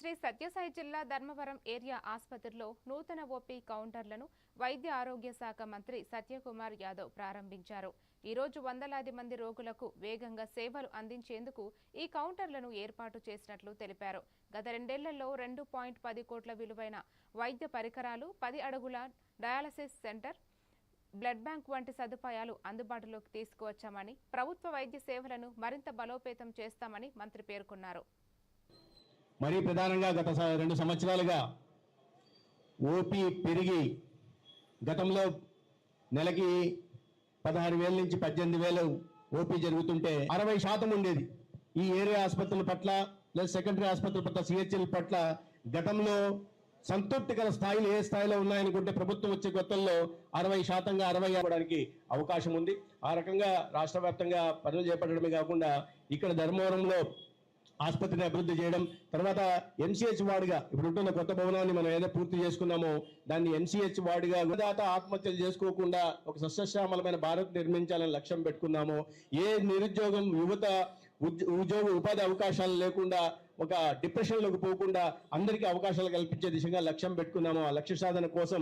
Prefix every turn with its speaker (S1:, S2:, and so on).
S1: శ్రీ సత్యసాయి జిల్లా ధర్మవరం ఏరియా ఆసుపత్రిలో నూతన ఓపీ కౌంటర్లను వైద్య ఆరోగ్య శాఖ మంత్రి సత్యకుమార్ యాదవ్ ప్రారంభించారు. ఈ రోజు వందలాది మంది రోగులకు వేగంగా సేవలు అందించేందుకు ఈ కౌంటర్లను ఏర్పాటు చేసినట్లు తెలిపారు. గత 2 ఏళ్లలో 2.10 కోట్ల విలువైన వైద్య పరికరాలు, 10 అడుగుల డయాలసిస్ సెంటర్, బ్లడ్ బ్యాంక్ వంటి సదుపాయాలు అందుబాటులోకి తీసుకువచ్చామని, ప్రభుత్వ వైద్య సేవలను మరింత బలోపేతం చేస్తామని మంత్రి పేర్కొన్నారు.
S2: మరీ ప్రధానంగా గత 2 సంవత్సరాలుగా ఓపీ పెరిగి గతంలో నెలకి 16,000 నుంచి 18,000 ఓపీ జరుగుతుంటే 60% ఉండేది. ఈ ఏరియా ఆసుపత్రుల పట్ల లేదా సెకండరీ ఆసుపత్రుల పట్ల, సిహెచ్ఎల్ పట్ల గతంలో సంతృప్తికర స్థాయిలు ఏ స్థాయిలో ఉన్నాయనుకుంటే ప్రభుత్వం వచ్చే కొత్తల్లో 60% 60 అవ్వడానికి అవకాశం ఉంది. ఆ రకంగా రాష్ట్ర వ్యాప్తంగా పనులు చేపట్టడమే కాకుండా ఇక్కడ ధర్మవరంలో ఆసుపత్రిని అభివృద్ధి చేయడం, తర్వాత ఎంసీహెచ్ వార్డుగా ఇప్పుడు ఉంటున్న కొత్త భవనాన్ని మనం ఏదో పూర్తి చేసుకున్నామో దాన్ని ఎంసీహెచ్ వార్డుగా దాత ఆత్మహత్యలు చేసుకోకుండా ఒక సస్యశ్యామలమైన భారత్ నిర్మించాలని లక్ష్యం పెట్టుకున్నామో, ఏ నిరుద్యోగం యువత ఉద్యోగ ఉపాధి అవకాశాలు లేకుండా ఒక డిప్రెషన్లోకి పోకుండా అందరికీ అవకాశాలు కల్పించే దిశగా లక్ష్యం పెట్టుకున్నామో, ఆ లక్ష్య సాధన కోసం